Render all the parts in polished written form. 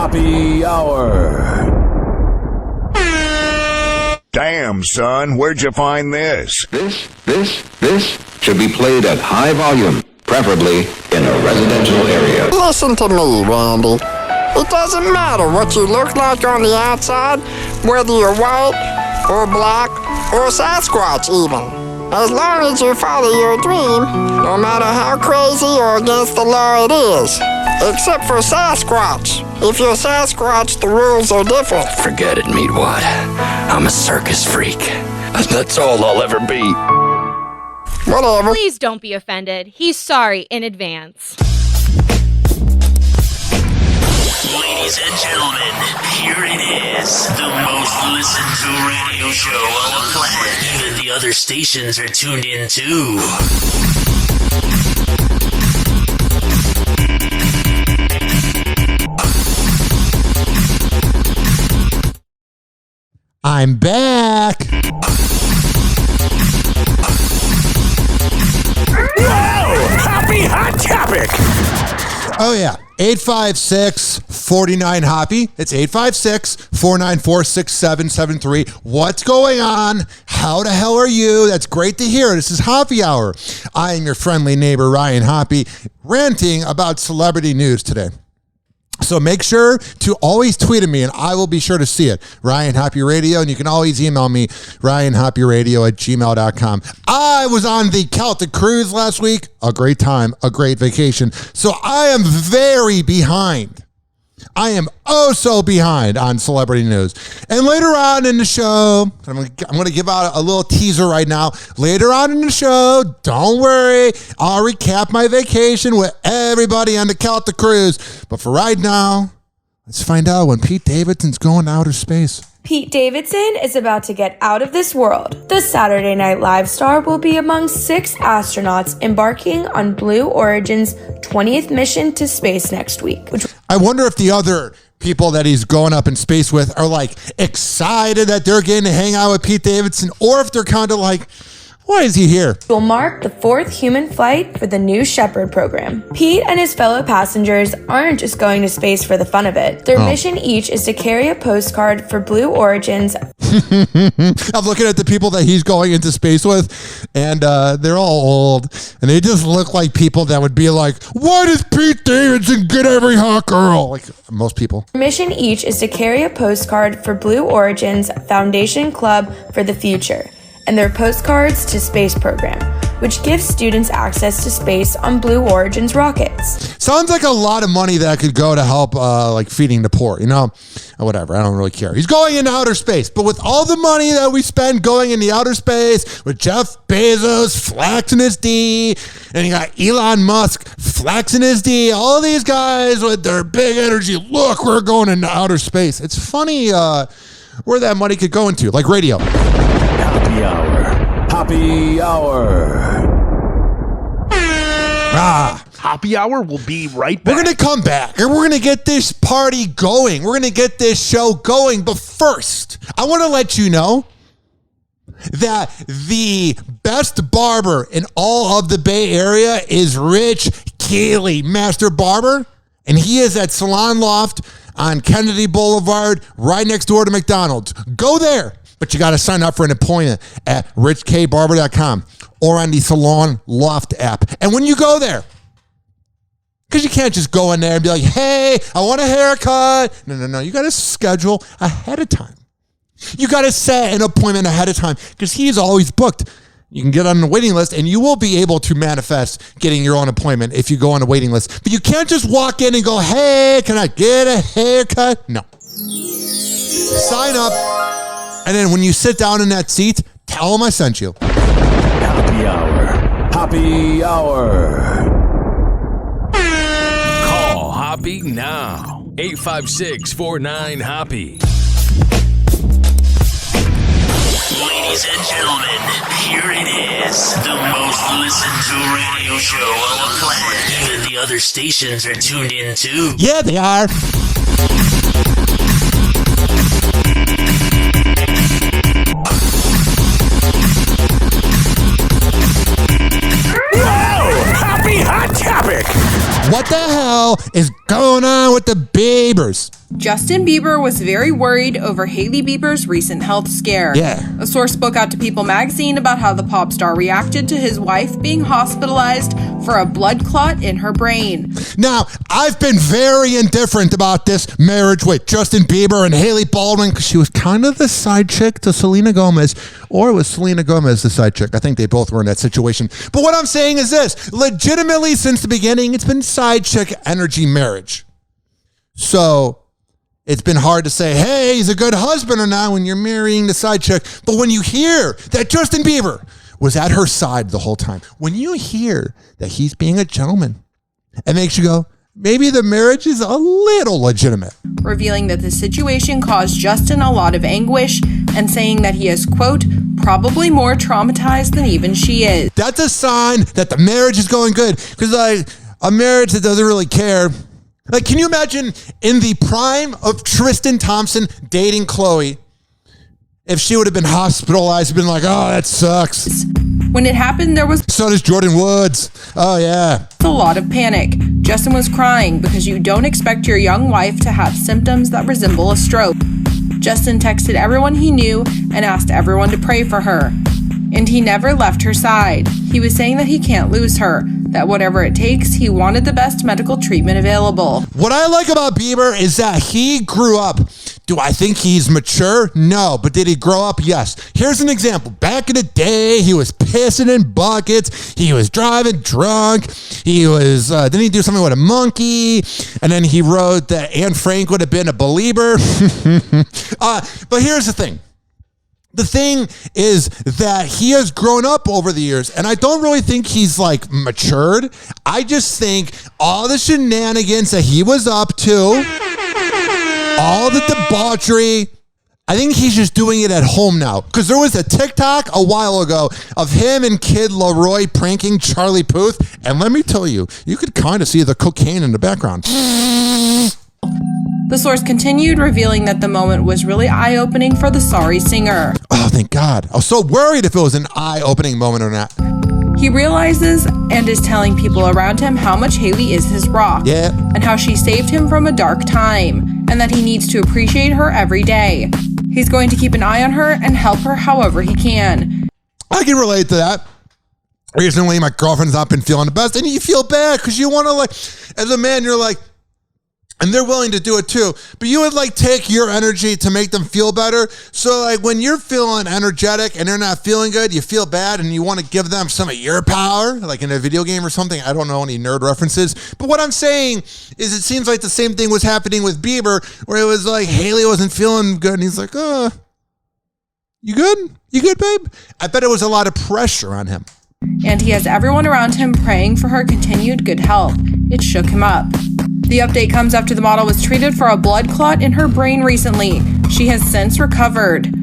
Hoppe Hour. Damn, son, where'd you find this? This should be played at high volume, preferably in a residential area. Listen to me, Randy. It doesn't matter what you look like on the outside, whether you're white or black or Sasquatch even. As long as you follow your dream, no matter how crazy or against the law it is. Except for Sasquatch. If you're Sasquatch, the rules are different. Forget it, Meatwad. I'm a circus freak. And that's all I'll ever be. Whatever. Please don't be offended. He's sorry in advance. Ladies and gentlemen, here it is. The most listened to radio show on the planet. Even the other stations are tuned in too. I'm back. Whoa! Happy Hot Topic! Oh, yeah. 856-49-HOPPE. It's 856-494-6773. What's going on? How the hell are you? That's great to hear. This is Hoppe Hour. I am your friendly neighbor, Ryan Hoppe, ranting about celebrity news today. So make sure to always tweet at me, and I will be sure to see it. Ryan Hoppe Radio, and you can always email me, ryanhopperadio@gmail.com. I was on the Celtic cruise last week. A great time, a great vacation. So I am very behind. I am oh so behind on celebrity news. And later on in the show, I'm going to give out a little teaser right now. Later on in the show, don't worry, I'll recap my vacation with everybody on the Celtic cruise. But for right now, let's find out when Pete Davidson's going to outer space. Pete Davidson is about to get out of this world. The Saturday Night Live star will be among 6 astronauts embarking on Blue Origin's 20th mission to space next week. I wonder if the other people that he's going up in space with are like excited that they're getting to hang out with Pete Davidson, or if they're kind of like, why is he here? Will mark the 4th human flight for the New Shepard program. Pete and his fellow passengers aren't just going to space for the fun of it. Their mission each is to carry a postcard for Blue Origin's. I'm looking at the people that he's going into space with, and they're all old, and they just look like people that would be like, why does Pete Davidson get every hot girl? Like most people. Mission each is to carry a postcard for Blue Origin's Foundation Club for the Future and their Postcards to Space program, which gives students access to space on Blue Origin's rockets. Sounds like a lot of money that could go to help like feeding the poor, you know? Whatever, I don't really care. He's going into outer space, but with all the money that we spend going into outer space, with Jeff Bezos flexing his D, and you got Elon Musk flexing his D, all these guys with their big energy, look, we're going into outer space. It's funny where that money could go into, like radio. Hoppe Hour. Hoppe Hour. Hoppe Hour will be right back. We're going to come back and we're going to get this party going. We're going to get this show going. But first, I want to let you know that the best barber in all of the Bay Area is Rich Keeley, Master Barber. And he is at Salon Loft on Kennedy Boulevard, right next door to McDonald's. Go there. But you got to sign up for an appointment at richkbarber.com or on the Salon Loft app. And when you go there, because you can't just go in there and be like, hey, I want a haircut. No. You got to schedule ahead of time. You got to set an appointment ahead of time because he's always booked. You can get on the waiting list and you will be able to manifest getting your own appointment if you go on the waiting list. But you can't just walk in and go, hey, can I get a haircut? No. Sign up. And then when you sit down in that seat, tell them I sent you. Hoppe Hour. Hoppe Hour. Call Hoppe now. 856-49-HOPPE. Ladies and gentlemen, here it is. The most listened to radio show on the planet. Even the other stations are tuned in too. Yeah, they are. Happy Hot Topic! What the hell is going on with the Biebers? Justin Bieber was very worried over Hailey Bieber's recent health scare. Yeah. A source spoke out to People magazine about how the pop star reacted to his wife being hospitalized for a blood clot in her brain. Now, I've been very indifferent about this marriage with Justin Bieber and Hailey Baldwin because she was kind of the side chick to Selena Gomez, or was Selena Gomez the side chick? I think they both were in that situation. But what I'm saying is this, legitimately since the beginning, it's been side chick energy marriage. So it's been hard to say, hey, he's a good husband or not when you're marrying the side chick. But when you hear that Justin Bieber was at her side the whole time, when you hear that he's being a gentleman, it makes you go, maybe the marriage is a little legitimate. Revealing that the situation caused Justin a lot of anguish and saying that he is, quote, probably more traumatized than even she is. That's a sign that the marriage is going good. Because like a marriage that doesn't really care. Like, can you imagine in the prime of Tristan Thompson dating Chloe, if she would have been hospitalized, been like, oh, that sucks. When it happened, there was... So does Jordan Woods. Oh, yeah. A lot of panic. Justin was crying because you don't expect your young wife to have symptoms that resemble a stroke. Justin texted everyone he knew and asked everyone to pray for her. And he never left her side. He was saying that he can't lose her, that whatever it takes, he wanted the best medical treatment available. What I like about Bieber is that he grew up. Do I think he's mature? No. But did he grow up? Yes. Here's an example. Back in the day, he was pissing in buckets. He was driving drunk. He was, didn't he do something with a monkey? And then he wrote that Anne Frank would have been a believer. But here's the thing. The thing is that he has grown up over the years, and I don't really think he's like matured. I just think all the shenanigans that he was up to, all the debauchery, I think he's just doing it at home now. Because there was a TikTok a while ago of him and Kid Leroy pranking Charlie Puth, and let me tell you, you could kind of see the cocaine in the background. The source continued, revealing that the moment was really eye-opening for the sorry singer. Oh, thank God. I was so worried if it was an eye-opening moment or not. He realizes and is telling people around him how much Hailey is his rock. Yeah. And how she saved him from a dark time. And that he needs to appreciate her every day. He's going to keep an eye on her and help her however he can. I can relate to that. Recently, my girlfriend's not been feeling the best. And you feel bad because you want to like, as a man, you're like, and they're willing to do it too. But you would like take your energy to make them feel better. So like when you're feeling energetic and they're not feeling good, you feel bad and you want to give them some of your power, like in a video game or something. I don't know any nerd references. But what I'm saying is it seems like the same thing was happening with Bieber, where it was like Hailey wasn't feeling good. And he's like, you good? You good, babe? I bet it was a lot of pressure on him. And he has everyone around him praying for her continued good health. It shook him up. The update comes after the model was treated for a blood clot in her brain recently. She has since recovered.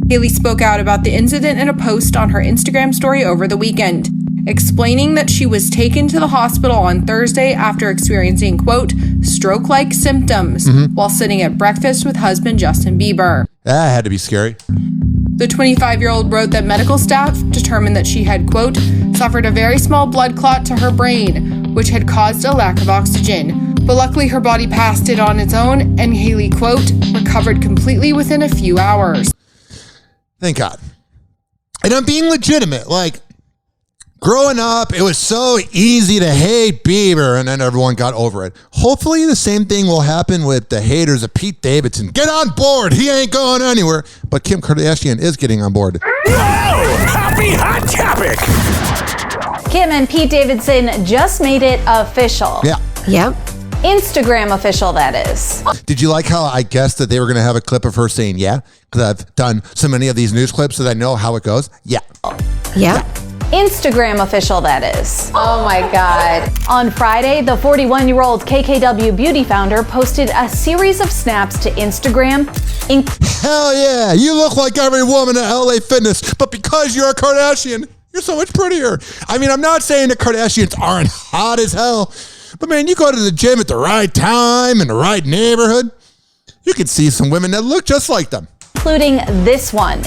Hailey spoke out about the incident in a post on her Instagram story over the weekend, explaining that she was taken to the hospital on Thursday after experiencing, quote, stroke-like symptoms while sitting at breakfast with husband Justin Bieber. That had to be scary. The 25-year-old wrote that medical staff determined that she had, quote, suffered a very small blood clot to her brain, which had caused a lack of oxygen. But luckily her body passed it on its own, and Hailey, quote, recovered completely within a few hours. Thank God. And I'm being legitimate. Like, growing up, it was so easy to hate Bieber, and then everyone got over it. Hopefully the same thing will happen with the haters of Pete Davidson. Get on board. He ain't going anywhere. But Kim Kardashian is getting on board. Whoa! Happy hot topic! Kim and Pete Davidson just made it official. Yeah. Yep. Instagram official, that is. Did you like how I guessed that they were going to have a clip of her saying yeah? Because I've done so many of these news clips that I know how it goes. Yeah. Yep. Instagram official, that is. Oh my God. On Friday, the 41-year-old KKW beauty founder posted a series of snaps to Instagram. Hell yeah, you look like every woman at LA Fitness, but because you're a Kardashian, you're so much prettier. I mean, I'm not saying the Kardashians aren't hot as hell, but man, you go to the gym at the right time in the right neighborhood, you can see some women that look just like them. Including this one.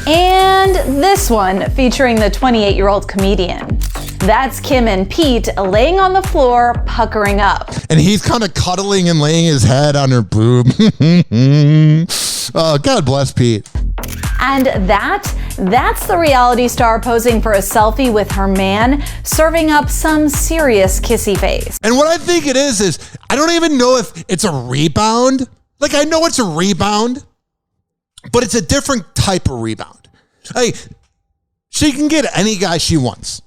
And this one featuring the 28-year-old comedian. That's Kim and Pete laying on the floor, puckering up. And he's kind of cuddling and laying his head on her boob. Oh, God bless Pete. And that's the reality star posing for a selfie with her man, serving up some serious kissy face. And what I think it is I don't even know if it's a rebound. Like, I know it's a rebound, but it's a different type of rebound. Like, she can get any guy she wants.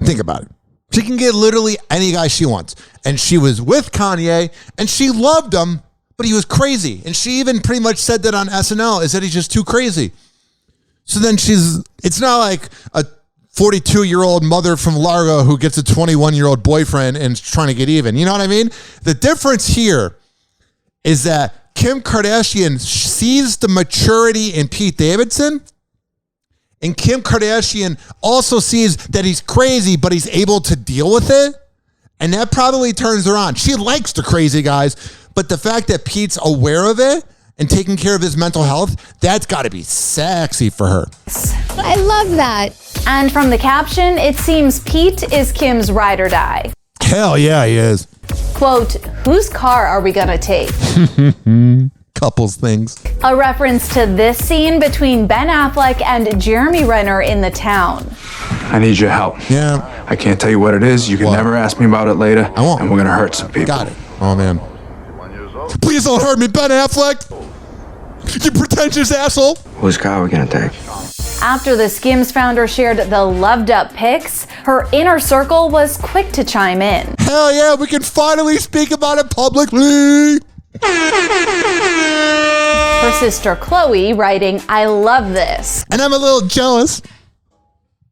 Think about it. She can get literally any guy she wants. And she was with Kanye, and she loved him, but he was crazy. And she even pretty much said that on SNL, is that he's just too crazy. So then it's not like a 42-year-old mother from Largo who gets a 21-year-old boyfriend and is trying to get even. You know what I mean? The difference here is that Kim Kardashian sees the maturity in Pete Davidson, and Kim Kardashian also sees that he's crazy, but he's able to deal with it. And that probably turns her on. She likes the crazy guys, but the fact that Pete's aware of it and taking care of his mental health, that's got to be sexy for her. I love that. And from the caption, it seems Pete is Kim's ride or die. Hell yeah, he is. Quote, whose car are we gonna take? Couples things. A reference to this scene between Ben Affleck and Jeremy Renner in The Town. I need your help. Yeah. I can't tell you what it is. You can never ask me about it later. I won't. And we're going to hurt some people. Got it. Oh, man. Please don't hurt me, Ben Affleck. You pretentious asshole. Whose car are we going to take? After the Skims founder shared the loved up pics, her inner circle was quick to chime in. Hell yeah, we can finally speak about it publicly. Her sister Chloe writing, I love this. And I'm a little jealous.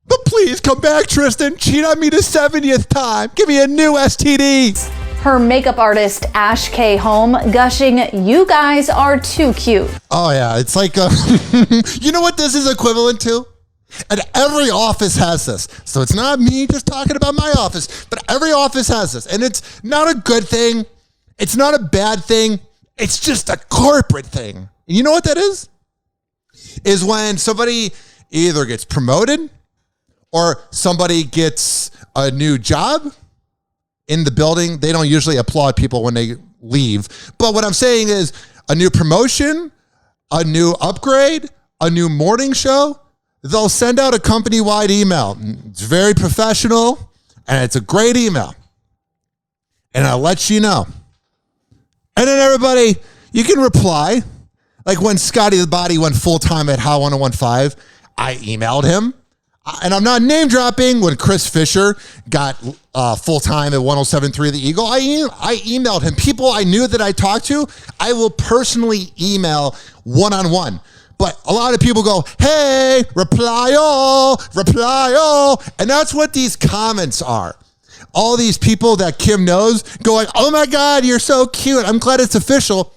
But please come back, Tristan. Cheat on me the 70th time. Give me a new STD. Her makeup artist Ash K. Home gushing, you guys are too cute. Oh yeah, it's like, you know what this is equivalent to? And every office has this. So it's not me just talking about my office, but every office has this. And it's not a good thing. It's not a bad thing. It's just a corporate thing. And you know what that is? Is when somebody either gets promoted or somebody gets a new job in the building. They don't usually applaud people when they leave. But what I'm saying is a new promotion, a new upgrade, a new morning show, they'll send out a company-wide email. It's very professional, and it's a great email. And I'll let you know. And then everybody, you can reply. Like when Scotty the Body went full-time at How 1015, I emailed him. And I'm not name dropping. When Chris Fisher got full-time at 107.3 The Eagle, I emailed him. People I knew that I talked to, I will personally email one-on-one. But a lot of people go, hey, reply all. And that's what these comments are. All these people that Kim knows going, oh my God, you're so cute. I'm glad it's official.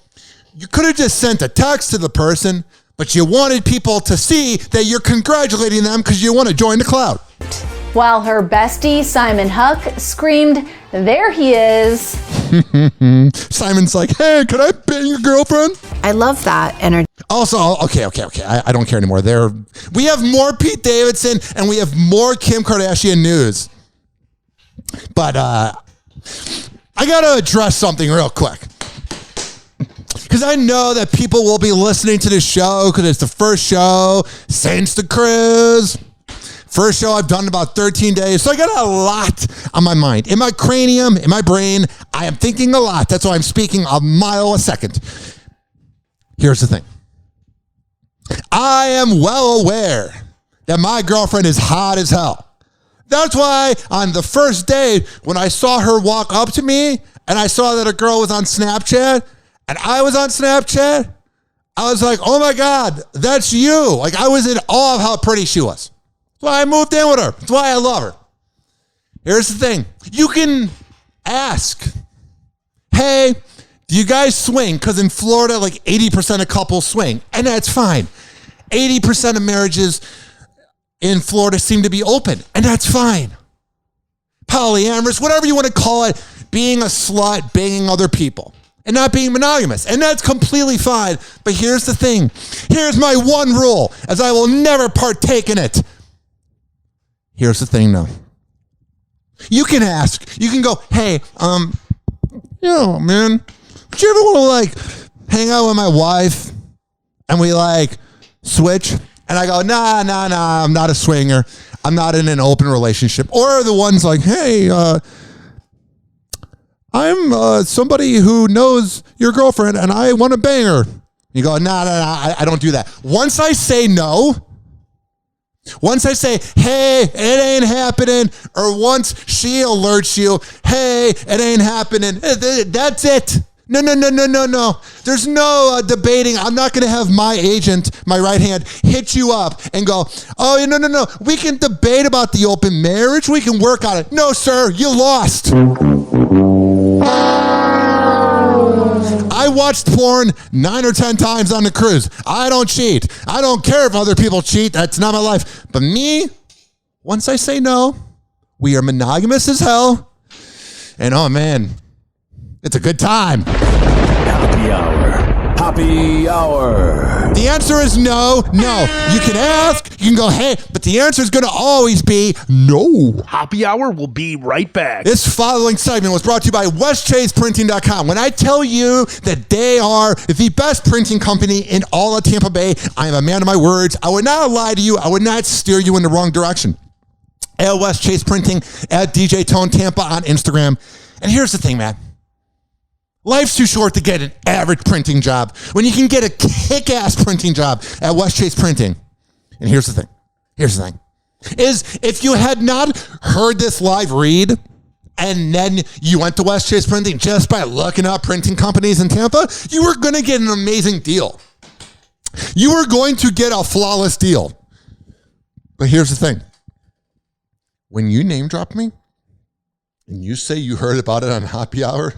You could have just sent a text to the person, but you wanted people to see that you're congratulating them because you want to join the cloud. While her bestie, Simon Huck, screamed, there he is. Simon's like, hey, could I bang your girlfriend? I love that energy. Also, okay. I don't care anymore. We have more Pete Davidson and we have more Kim Kardashian news. But I got to address something real quick. Because I know that people will be listening to this show because it's the first show since the cruise. First show I've done in about 13 days. So I got a lot on my mind. In my cranium, in my brain, I am thinking a lot. That's why I'm speaking a mile a second. Here's the thing. I am well aware that my girlfriend is hot as hell. That's why on the first day when I saw her walk up to me and I saw that a girl was on Snapchat and I was on Snapchat, I was like, oh my God, that's you. Like I was in awe of how pretty she was. That's why I moved in with her. That's why I love her. Here's the thing. You can ask, hey, do you guys swing? Because in Florida, like 80% of couples swing. And that's fine. 80% of marriages in Florida seem to be open. And that's fine. Polyamorous, whatever you want to call it, being a slut, banging other people. and not being monogamous. And that's completely fine. But here's the thing. Here's my one rule, as I will never partake in it. Here's the thing, though. You can ask. You can go, hey, man, would you ever want to, like, hang out with my wife and we, like, switch? And I go, nah, I'm not a swinger. I'm not in an open relationship. Or the ones like, hey, I'm somebody who knows your girlfriend and I want to bang her. You go, nah, I don't do that. Once I say no, once I say, hey, it ain't happening, or once she alerts you, hey, it ain't happening, that's it. No. There's no debating. I'm not going to have my agent, my right hand, hit you up and go, oh, no. We can debate about the open marriage. We can work on it. No, sir, you lost. I watched porn 9 or 10 times on the cruise. I don't cheat. I don't care if other people cheat. That's not my life. But me, once I say no, we are monogamous as hell. And oh man, it's a good time. Hoppe Hour. Hoppe Hour. The answer is no. You can ask, you can go, hey, but the answer is going to always be no. Hoppe Hour will be right back. This following segment was brought to you by WestChasePrinting.com. When I tell you that they are the best printing company in all of Tampa Bay, I am a man of my words. I would not lie to you. I would not steer you in the wrong direction. At West Chase Printing, at DJ Tone Tampa on Instagram. And here's the thing, man. Life's too short to get an average printing job when you can get a kick-ass printing job at West Chase Printing. And here's the thing. Is if you had not heard this live read and then you went to West Chase Printing just by looking up printing companies in Tampa, you were going to get an amazing deal. You were going to get a flawless deal. But here's the thing. When you name drop me, and you say you heard about it on Hoppe Hour,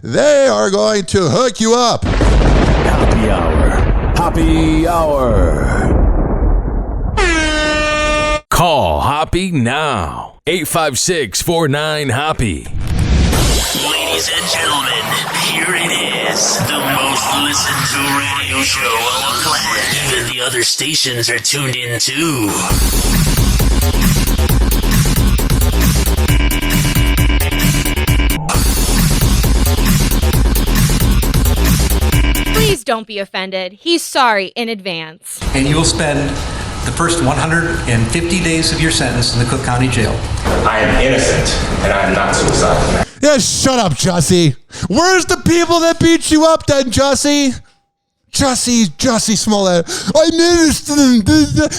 they are going to hook you up. Hoppe Hour. Hoppe Hour. Call Hoppe now. 856-49-HOPPE. Ladies and gentlemen, here it is. The most listened to radio show on the planet. Even the other stations are tuned in too. Please don't be offended. He's sorry in advance. And you will spend the first 150 days of your sentence in the Cook County Jail. I am innocent, and I am not suicidal. Yeah, shut up, Jussie. Where's the people that beat you up then, Jussie? Jussie Smollett. I'm innocent.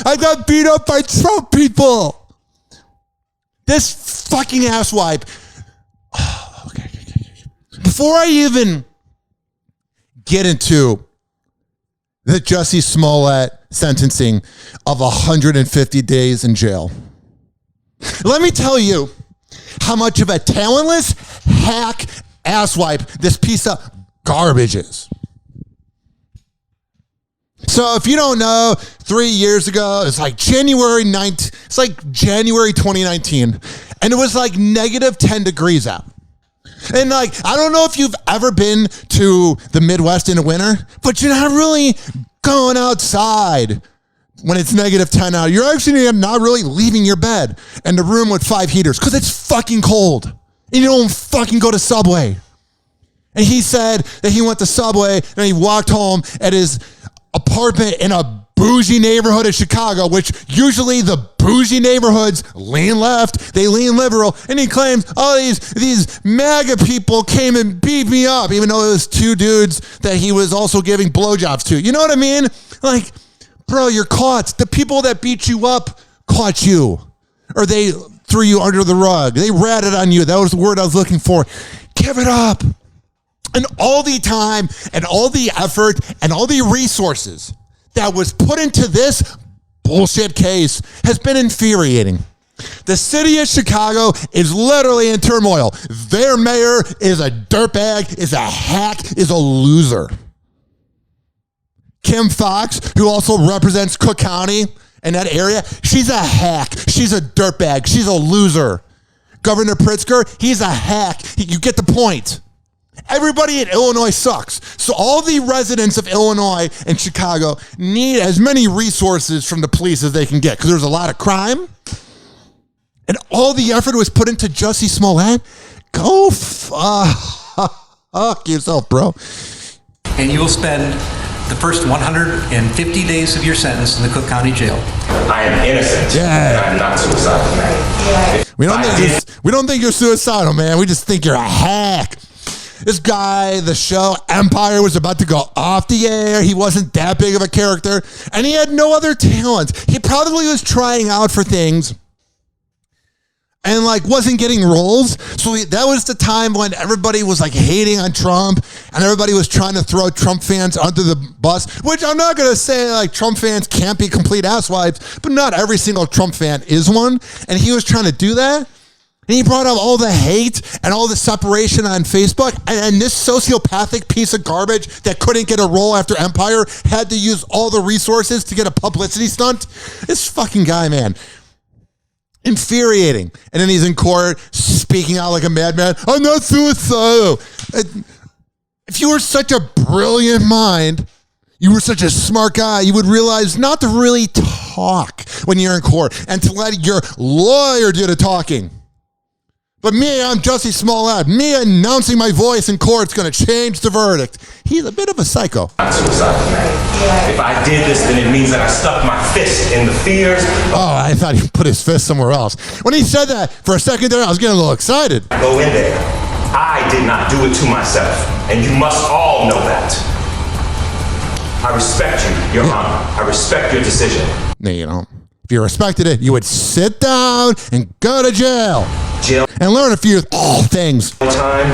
I got beat up by Trump people. This fucking asswipe. Okay. Before I even get into the Jussie Smollett sentencing of 150 days in jail, let me tell you how much of a talentless hack asswipe this piece of garbage is. So if you don't know, 3 years ago, it's like January 2019, and it was like negative 10 degrees out. And like, I don't know if you've ever been to the Midwest in the winter, but you're not really going outside when it's negative 10 out. You're actually not really leaving your bed and the room with 5 heaters because it's fucking cold. And you don't fucking go to Subway. And he said that he went to Subway and he walked home at his apartment in a bougie neighborhood of Chicago, which usually the bougie neighborhoods lean left, they lean liberal, and he claims, oh, these MAGA people came and beat me up, even though it was 2 dudes that he was also giving blowjobs to. You know what I mean? Like, bro, you're caught. The people that beat you up caught you, or they threw you under the rug. They ratted on you. That was the word I was looking for. Give it up. And all the time and all the effort and all the resources that was put into this bullshit case has been infuriating. The city of Chicago is literally in turmoil. Their mayor is a dirtbag, is a hack, is a loser. Kim Fox, who also represents Cook County and that area, she's a hack. She's a dirtbag. She's a loser. Governor Pritzker, he's a hack. You get the point. Everybody in Illinois sucks. So all the residents of Illinois and Chicago need as many resources from the police as they can get because there's a lot of crime. And all the effort was put into Jussie Smollett. Go fuck yourself, bro. And you will spend the first 150 days of your sentence in the Cook County Jail. I am innocent. Yeah. And I'm not suicidal, man. We don't think you're suicidal, man. We just think you're a hack. This guy, the show Empire was about to go off the air. He wasn't that big of a character, and he had no other talents. He probably was trying out for things and like wasn't getting roles. So that was the time when everybody was like hating on Trump and everybody was trying to throw Trump fans under the bus, which I'm not going to say like Trump fans can't be complete asswipes, but not every single Trump fan is one. And he was trying to do that. And he brought up all the hate and all the separation on Facebook. And this sociopathic piece of garbage that couldn't get a role after Empire had to use all the resources to get a publicity stunt. This fucking guy, man. Infuriating. And then he's in court speaking out like a madman. I'm not suicidal. If you were such a brilliant mind, you were such a smart guy, you would realize not to really talk when you're in court and to let your lawyer do the talking. But me, I'm Jussie Smollett. Me announcing my voice in court's going to change the verdict. He's a bit of a psycho. I'm suicidal, man. If I did this, then it means that I stuck my fist in the fears. Oh, I thought he put his fist somewhere else. When he said that, for a second there, I was getting a little excited. Go in there. I did not do it to myself, and you must all know that. I respect you, Your Honor. I respect your decision. No, you don't. If you respected it, you would sit down and go to jail. And learn a few things. Time.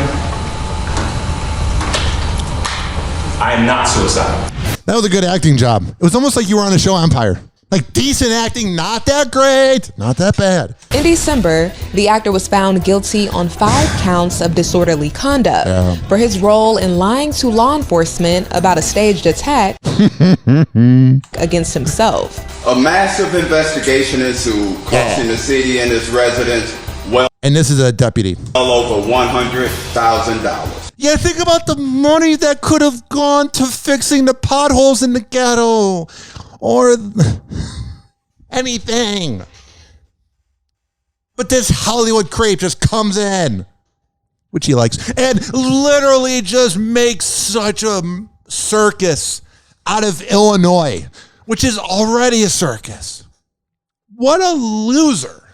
I am not suicidal. That was a good acting job. It was almost like you were on the show Empire. Like decent acting, not that great, not that bad. In December, the actor was found guilty on 5 counts of disorderly conduct for his role in lying to law enforcement about a staged attack against himself. A massive investigation into costing the city and its residents and this is a deputy. well over $100,000. Yeah, think about the money that could have gone to fixing the potholes in the ghetto or anything. But this Hollywood creep just comes in, which he likes, and literally just makes such a circus out of Illinois, which is already a circus. What a loser.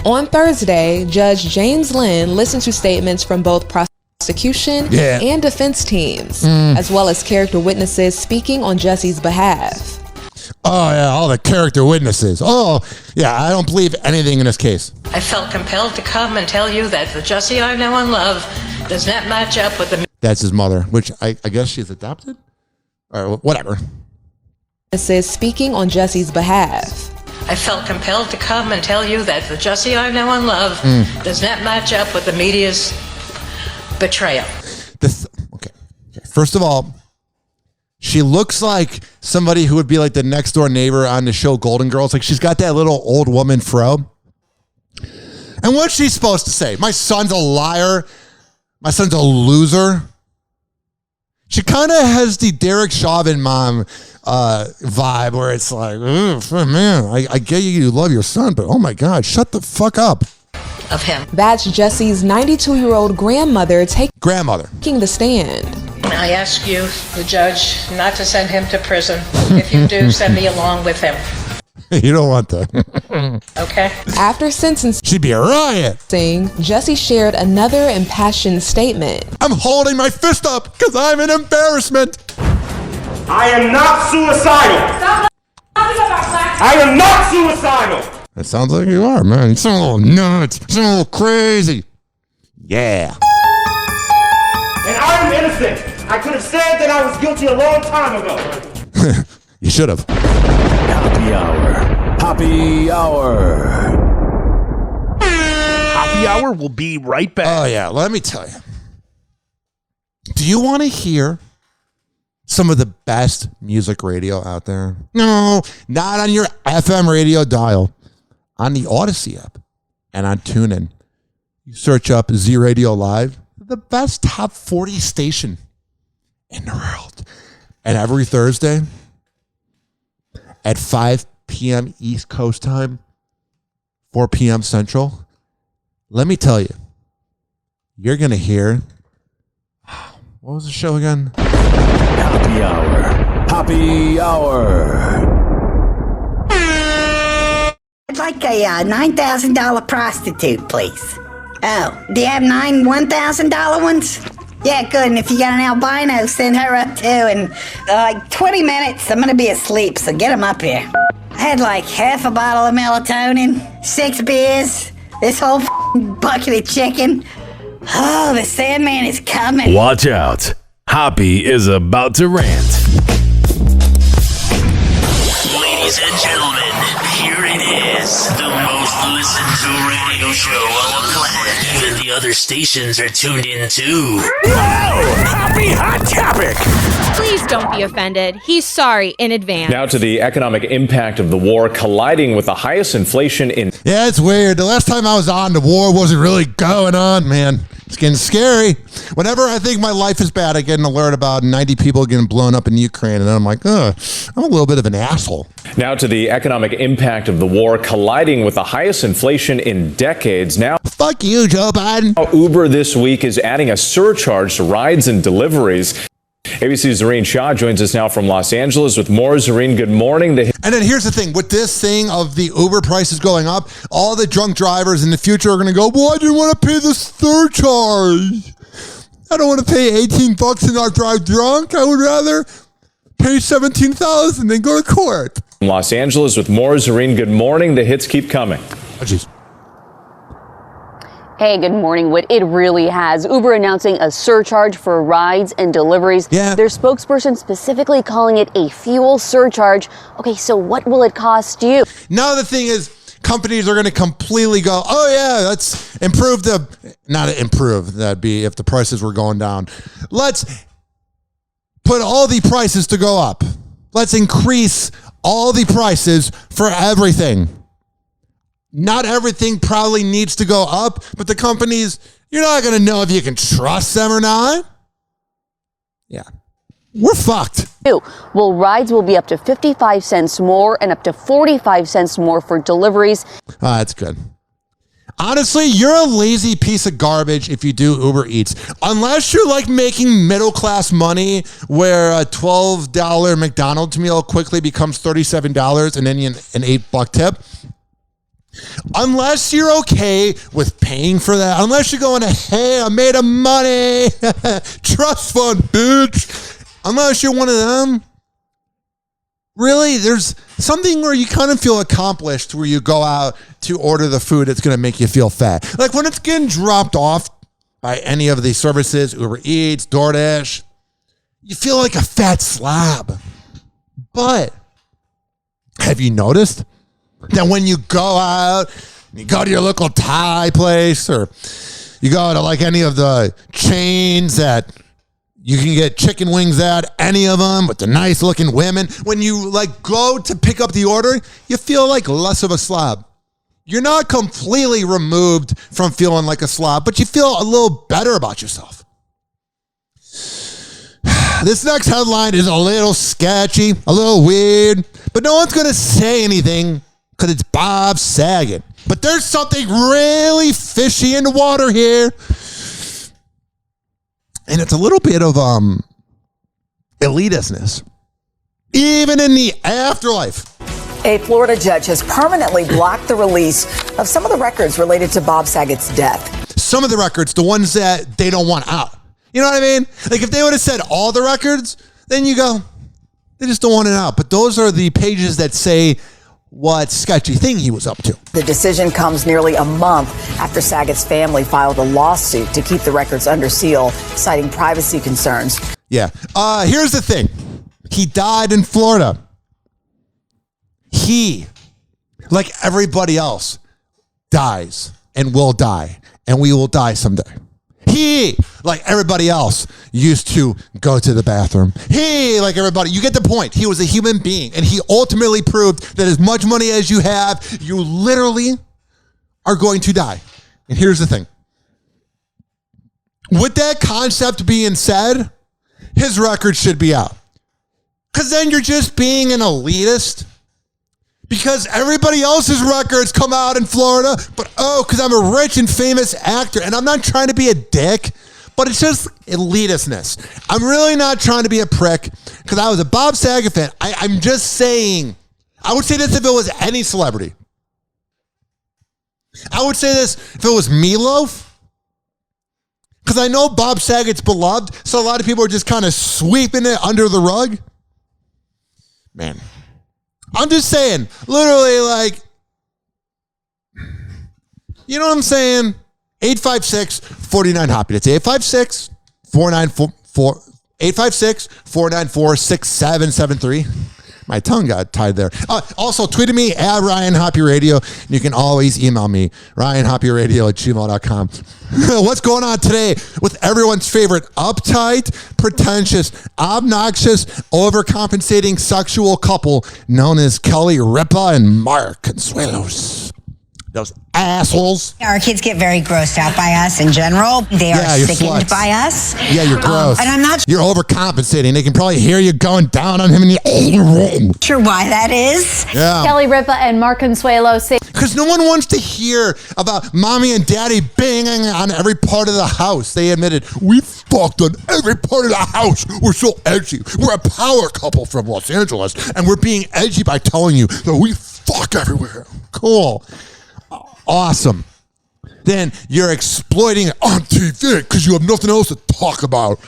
On Thursday, Judge James Lynn listened to statements from both prosecution and defense teams, as well as character witnesses speaking on Jussie's behalf. Oh, yeah, all the character witnesses. Oh, yeah, I don't believe anything in this case. I felt compelled to come and tell you that the Jussie I know and love does not match up with the... That's his mother, which I guess she's adopted? Or whatever. Witnesses speaking on Jussie's behalf. I felt compelled to come and tell you that the Jussie I know and love does not match up with the media's betrayal. Okay. First of all, she looks like somebody who would be like the next door neighbor on the show Golden Girls. Like she's got that little old woman fro. And what's she supposed to say? My son's a liar. My son's a loser. She kind of has the Derek Chauvin mom vibe where it's like, man, I get you love your son, but oh my God, shut the fuck up. Of him. That's Jussie's 92-year-old grandmother taking the stand. I ask you, the judge, not to send him to prison. If you do, send me along with him. You don't want that. Okay. After sentencing, she'd be a riot. Jussie shared another impassioned statement. I'm holding my fist up because I'm an embarrassment. I am not suicidal. I am not suicidal. It sounds like you are, man. You sound a little nuts. You sound a little crazy. Yeah. And I am innocent. I could have said that I was guilty a long time ago. You should have. Hoppe Hour. Hoppe Hour. Hoppe Hour will be right back. Oh, yeah. Let me tell you. Do you want to hear some of the best music radio out there? No, not on your FM radio dial. On the Odyssey app and on TuneIn. You search up Z Radio Live. the best top 40 station in the world. And every Thursday at 5 p.m. East Coast time, 4 p.m. Central, let me tell you, you're going to hear, what was the show again? Hoppe Hour. Hoppe Hour. I'd like a $9,000 prostitute, please. Oh, do you have 9 $1,000 ones? Yeah, good. And if you got an albino, send her up too. And like 20 minutes, I'm gonna be asleep, so get them up here. I had like half a bottle of melatonin, 6 beers, this whole bucket of chicken. Oh, the Sandman is coming. Watch out. Hoppe is about to rant. Ladies and gentlemen, here it is. The most listened to radio show on the planet. Even the other stations are tuned in too. Whoa! Hoppe Hot Topic! Please don't be offended. He's sorry in advance. Now to the economic impact of the war colliding with the highest inflation in... Yeah, it's weird. The last time I was on, the war wasn't really going on, man. It's getting scary. Whenever I think my life is bad, I get an alert about 90 people getting blown up in Ukraine, and then I'm like, I'm a little bit of an asshole. Now to the economic impact of the war colliding with the highest inflation in decades. Now, fuck you, Joe Biden. Uber this week is adding a surcharge to rides and deliveries. ABC's Zareen Shah joins us now from Los Angeles with more. Zareen, good morning. And then here's the thing. With this thing of the Uber prices going up, all the drunk drivers in the future are going to go, well, I didn't want to pay the surcharge. I don't want to pay $18 and not drive drunk. I would rather pay $17,000 than go to court. Los Angeles with more. Zareen, good morning. The hits keep coming. Oh, geez. Hey, good morning. What it really has. Uber announcing a surcharge for rides and deliveries. Yeah. Their spokesperson specifically calling it a fuel surcharge. Okay, so what will it cost you? Now the thing is, companies are going to completely go, oh yeah, let's improve that'd be if the prices were going down. Let's put all the prices to go up. Let's increase all the prices for everything. Not everything probably needs to go up, but the companies, you're not going to know if you can trust them or not. Yeah. We're fucked. Well, rides will be up to 55 cents more and up to 45 cents more for deliveries. Oh, that's good. Honestly, you're a lazy piece of garbage if you do Uber Eats. Unless you're like making middle-class money where a $12 McDonald's meal quickly becomes $37 and then an $8 tip. Unless you're okay with paying for that, unless you're going, hey, I made a money, trust fund, bitch. Unless you're one of them, really, there's something where you kind of feel accomplished where you go out to order the food that's going to make you feel fat. Like when it's getting dropped off by any of these services, Uber Eats, DoorDash, you feel like a fat slob. But have you noticed that when you go out, you go to your local Thai place or you go to like any of the chains that you can get chicken wings at, any of them with the nice looking women, when you like go to pick up the order, you feel like less of a slob. You're not completely removed from feeling like a slob, but you feel a little better about yourself. This next headline is a little sketchy, a little weird, but no one's going to say anything because it's Bob Saget. But there's something really fishy in the water here. And it's a little bit of elitistness. Even in the afterlife. A Florida judge has permanently blocked the release of some of the records related to Bob Saget's death. Some of the records, the ones that they don't want out. You know what I mean? Like if they would have said all the records, then you go, they just don't want it out. But those are the pages that say what sketchy thing he was up to. The decision comes nearly a month after Saget's family filed a lawsuit to keep the records under seal, citing privacy concerns. Yeah. Here's the thing. He died in Florida. He, like everybody else, dies and will die, and we will die someday. He, like everybody else, used to go to the bathroom. He, like everybody, you get the point. He was a human being, and he ultimately proved that as much money as you have, you literally are going to die. And here's the thing. With that concept being said, his record should be out. Because then you're just being an elitist. Because everybody else's records come out in Florida, but because I'm a rich and famous actor, and I'm not trying to be a dick, but it's just elitistness. I'm really not trying to be a prick, because I was a Bob Saget fan. I'm just saying, I would say this if it was any celebrity. I would say this if it was Meatloaf, because I know Bob Saget's beloved, so a lot of people are just kind of sweeping it under the rug. Man, I'm just saying, literally, like, you know what I'm saying? 856-49-HOPPE. That's 856-494-6773. My tongue got tied there. Also, tweet at me at Ryan Hoppe Radio. You can always email me, ryanhopperadio@gmail.com. What's going on today with everyone's favorite uptight, pretentious, obnoxious, overcompensating sexual couple known as Kelly Ripa and Mark Consuelos? Those assholes. Our kids get very grossed out by us in general. They are sickened by us. Yeah, you're gross. And I'm not You're overcompensating. They can probably hear you going down on him in the sure why that is. Yeah. Kelly Ripa and Mark Consuelo say because no one wants to hear about mommy and daddy banging on every part of the house. They admitted, we fucked on every part of the house. We're so edgy. We're a power couple from Los Angeles, and we're being edgy by telling you that we fuck everywhere. Cool. Awesome. Then you're exploiting it on TV because you have nothing else to talk about.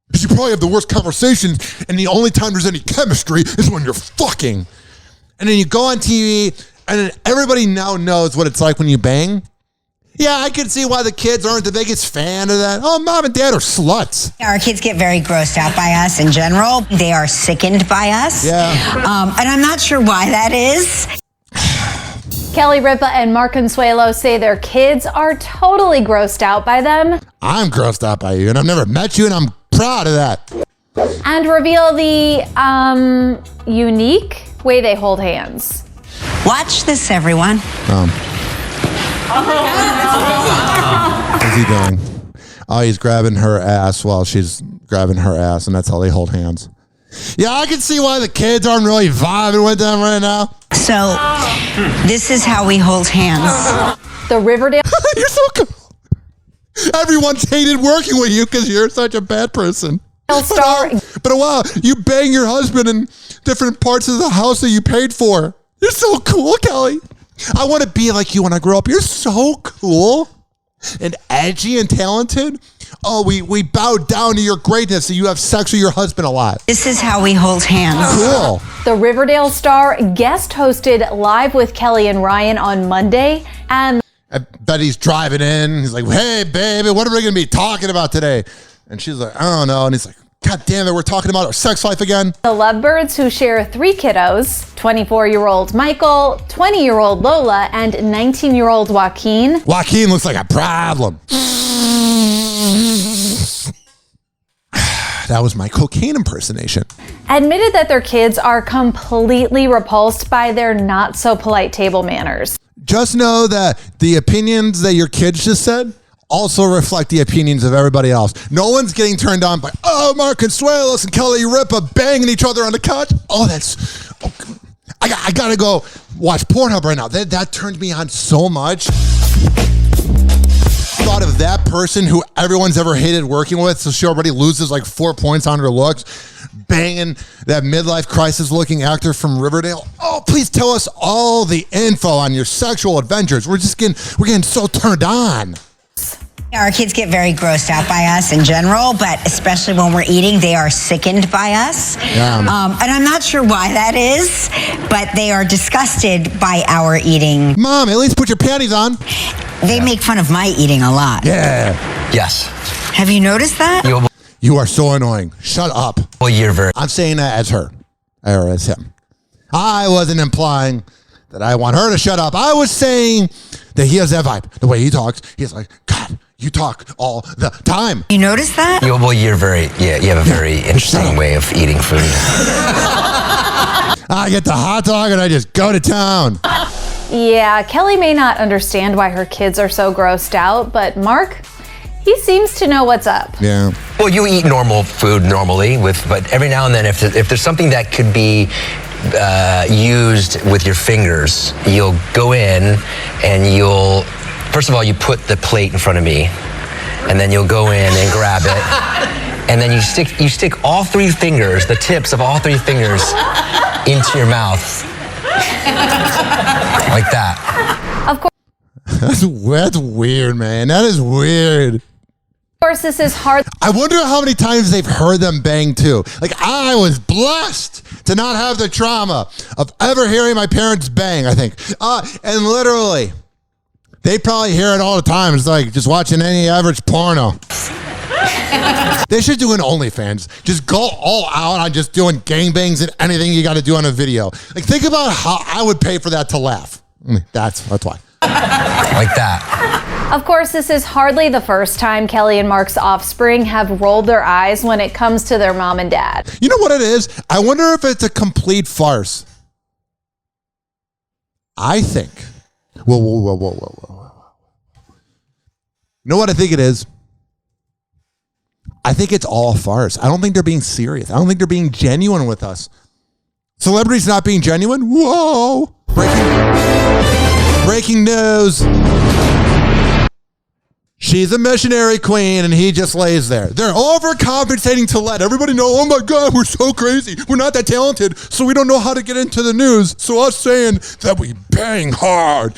Because you probably have the worst conversations, and the only time there's any chemistry is when you're fucking. And then you go on TV, and then everybody now knows what it's like when you bang. Yeah, I can see why the kids aren't the biggest fan of that. Oh, mom and dad are sluts. Our kids get very grossed out by us in general. They are sickened by us. Yeah. And I'm not sure why that is. Kelly Ripa and Mark Consuelo say their kids are totally grossed out by them. I'm grossed out by you, and I've never met you, and I'm proud of that. And reveal the unique way they hold hands. Watch this, everyone. What's he doing? Oh, he's grabbing her ass while she's grabbing her ass, and that's how they hold hands. Yeah, I can see why the kids aren't really vibing with them right now. So, this is how we hold hands. The Riverdale. You're so cool. Everyone's hated working with you because you're such a bad person. But wow, you bang your husband in different parts of the house that you paid for. You're so cool, Kelly. I want to be like you when I grow up. You're so cool and edgy and talented. Oh, we bow down to your greatness, and you have sex with your husband a lot. This is how we hold hands. Cool. The Riverdale star guest hosted Live with Kelly and Ryan on Monday, and I bet he's driving in. He's like, hey, baby, what are we going to be talking about today? And she's like, I don't know. And he's like, God damn it, we're talking about our sex life again. The Lovebirds, who share 3 kiddos, 24-year-old Michael, 20-year-old Lola, and 19-year-old Joaquin. Joaquin looks like a problem. That was my cocaine impersonation. Admitted that their kids are completely repulsed by their not-so-polite table manners. Just know that the opinions that your kids just said also reflect the opinions of everybody else. No one's getting turned on by, oh, Mark Consuelos and Kelly Ripa banging each other on the couch. Oh, that's... Oh, I got to go watch Pornhub right now. That turned me on so much. Thought of that person who everyone's ever hated working with, so she already loses like 4 points on her looks, banging that midlife crisis looking actor from Riverdale. Oh, please tell us all the info on your sexual adventures. We're getting so turned on. Our kids get very grossed out by us in general, but especially when we're eating, they are sickened by us. Yeah. And I'm not sure why that is, but they are disgusted by our eating. Mom, at least put your panties on. They make fun of my eating a lot. Yeah. Yes. Have you noticed that? You are so annoying. Shut up. Well, you're very... I'm saying that as her, or as him. I wasn't implying that I want her to shut up. I was saying that he has that vibe. The way he talks, he's like, God, you talk all the time. You notice that? Well, you're very... Yeah, you have a very interesting way of eating food. I get the hot dog and I just go to town. Yeah, Kelly may not understand why her kids are so grossed out, but Mark, He seems to know what's up. Yeah. Well, you eat normal food normally, but every now and then, if there's something that could be used with your fingers, you'll go in and first of all, you put the plate in front of me, and then you'll go in and grab it, and then you stick all three fingers, the tips of all three fingers, into your mouth, like that. Of course. That's weird, man. That is weird. Of course, this is hard. I wonder how many times they've heard them bang too. Like, I was blessed to not have the trauma of ever hearing my parents bang, I think. And literally, they probably hear it all the time. It's like just watching any average porno. They should do an OnlyFans. Just go all out on just doing gangbangs and anything you got to do on a video. Like, think about how I would pay for that to laugh. That's why. Like that. Of course, this is hardly the first time Kelly and Mark's offspring have rolled their eyes when it comes to their mom and dad. You know what it is? I wonder if it's a complete farce. I think. Whoa. You know what I think it is? I think it's all a farce. I don't think they're being serious. I don't think they're being genuine with us. Celebrities not being genuine? Whoa. Breaking news. She's a missionary queen and he just lays there. They're overcompensating to let everybody know, oh my God, we're so crazy. We're not that talented, so we don't know how to get into the news. So us saying that we bang hard,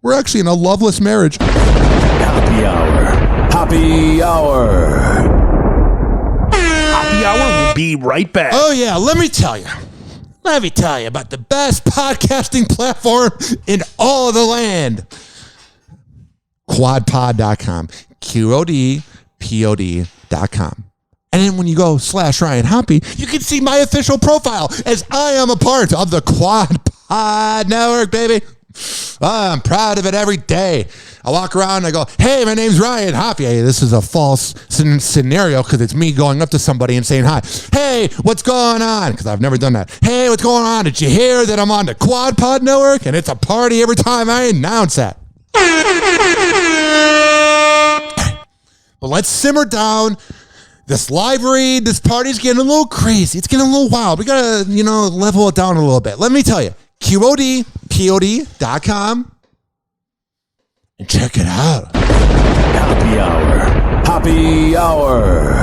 we're actually in a loveless marriage. Happy Hour. Happy Hour. Happy Hour will be right back. Oh yeah, let me tell you about the best podcasting platform in all of the land. Quadpod.com. QODPOD.com. And then when you go /Ryan Hoppe, you can see my official profile as I am a part of the Quad Pod Network, baby. I'm proud of it every day. I walk around and I go, hey, my name's Ryan Hoppe. Hey, this is a false scenario because it's me going up to somebody and saying hi. Hey, what's going on? Because I've never done that. Hey, what's going on? Did you hear that I'm on the Quad Pod Network? And it's a party every time I announce that. But let's simmer down. This live read, this party's getting a little crazy. It's getting a little wild. We got to, level it down a little bit. Let me tell you, QODPOD.com and check it out. Happy Hour. Happy Hour.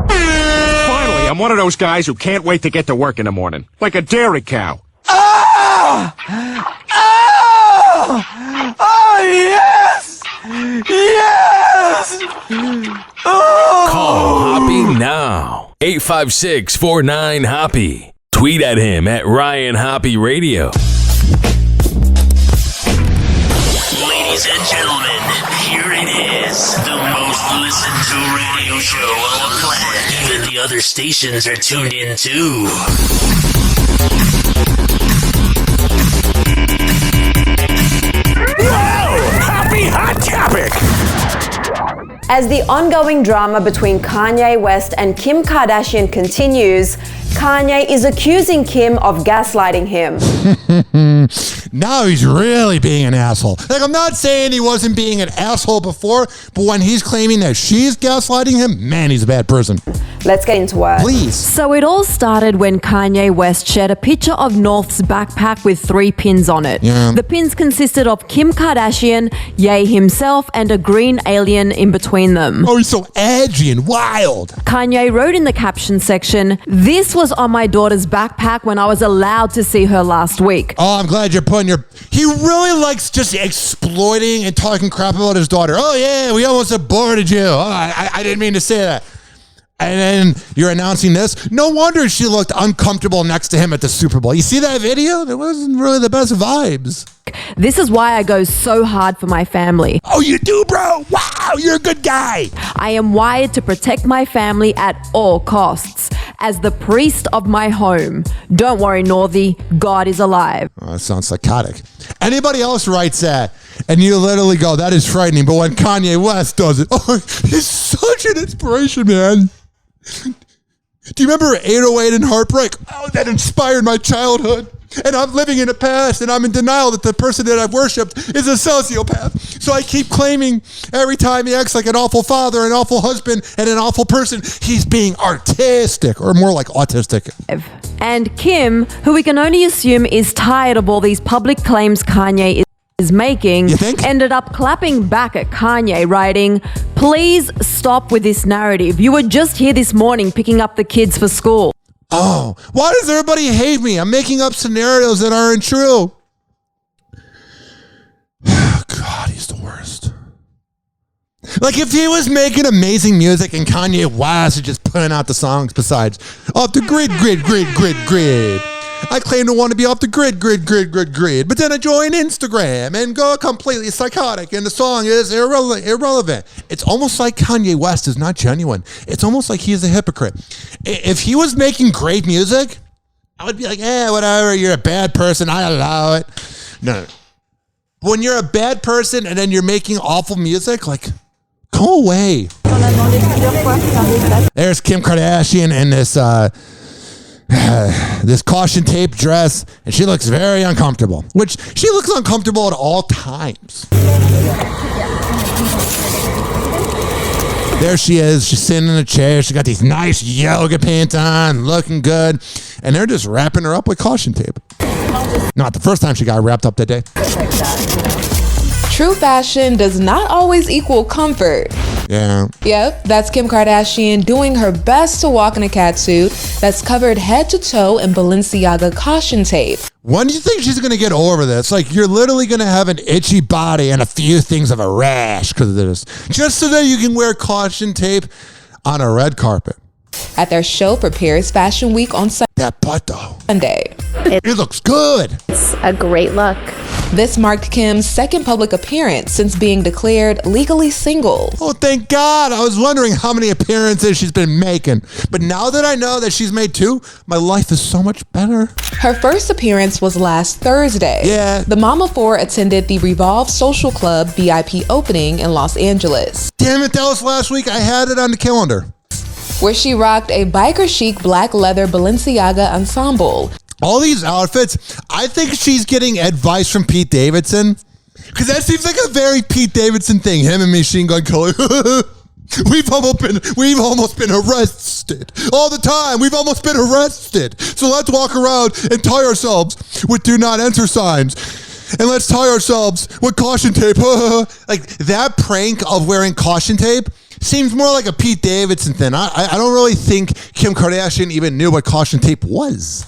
Finally, I'm one of those guys who can't wait to get to work in the morning. Like a dairy cow. Oh! Oh! Oh, yes! Yes! Oh! Call Hoppe now. 856-49-HOPPE. Tweet at him at Ryan Hoppe Radio. Ladies and gentlemen, here it is. The most listened to radio show on the planet. Even the other stations are tuned in too. Happy Hot Topic! As the ongoing drama between Kanye West and Kim Kardashian continues, Kanye is accusing Kim of gaslighting him. Now he's really being an asshole. Like, I'm not saying he wasn't being an asshole before, but when he's claiming that she's gaslighting him, man, he's a bad person. Let's get into it. Please. So it all started when Kanye West shared a picture of North's backpack with 3 pins on it. Yeah. The pins consisted of Kim Kardashian, Ye himself, and a green alien in between them. Oh, he's so edgy and wild. Kanye wrote in the caption section, "This was on my daughter's backpack when I was allowed to see her last week." Oh, I'm glad you're putting your... He really likes just exploiting and talking crap about his daughter. Oh, yeah, we almost aborted you. Oh, I didn't mean to say that. And then you're announcing this. No wonder she looked uncomfortable next to him at the Super Bowl. You see that video? It wasn't really the best vibes. This is why I go so hard for my family. Oh, you do, bro? Wow, you're a good guy. I am wired to protect my family at all costs. As the priest of my home. Don't worry, Northy. God is alive. Oh, that sounds psychotic. Anybody else writes that, and you literally go, that is frightening. But when Kanye West does it, oh, he's such an inspiration, man. Do you remember 808 and Heartbreak? Oh, that inspired my childhood. And I'm living in the past, and I'm in denial that the person that I've worshipped is a sociopath. So I keep claiming every time he acts like an awful father, an awful husband, and an awful person, he's being artistic, or more like autistic. And Kim, who we can only assume is tired of all these public claims Kanye is making, ended up clapping back at Kanye, writing, "Please stop with this narrative. You were just here this morning picking up the kids for school." Oh, why does everybody hate me? I'm making up scenarios that aren't true. God, he's the worst. Like, if he was making amazing music and Kanye West is just putting out the songs besides off the grid. I claim to want to be off the grid. But then I join Instagram and go completely psychotic and the song is irrelevant. It's almost like Kanye West is not genuine. It's almost like he's a hypocrite. If he was making great music, I would be like, whatever, you're a bad person, I allow it. No. When you're a bad person and then you're making awful music, like, go away. There's Kim Kardashian in this this caution tape dress, and she looks very uncomfortable, which she looks uncomfortable at all times. There she is. She's sitting in a chair. She got these nice yoga pants on, looking good, and they're just wrapping her up with caution tape. Not the first time she got wrapped up that day. True fashion does not always equal comfort. Yeah. Yep, that's Kim Kardashian doing her best to walk in a catsuit that's covered head to toe in Balenciaga caution tape. When do you think she's going to get over this? Like, you're literally going to have an itchy body and a few things of a rash because of this. Just so that you can wear caution tape on a red carpet. At their show for Paris Fashion Week on that butt, though. Sunday. It looks good. It's a great look. This marked Kim's second public appearance since being declared legally single. Oh, thank God. I was wondering how many appearances she's been making. But now that I know that she's made 2, my life is so much better. Her first appearance was last Thursday. Yeah. The mom of 4 attended the Revolve Social Club VIP opening in Los Angeles. Damn it, that was last week. I had it on the calendar. Where she rocked a biker chic black leather Balenciaga ensemble. All these outfits, I think she's getting advice from Pete Davidson. Because that seems like a very Pete Davidson thing. Him and Machine Gun Kelly. We've almost been arrested. All the time, we've almost been arrested. So let's walk around and tie ourselves with do not enter signs. And let's tie ourselves with caution tape. Like, that prank of wearing caution tape seems more like a Pete Davidson thing. I don't really think Kim Kardashian even knew what caution tape was.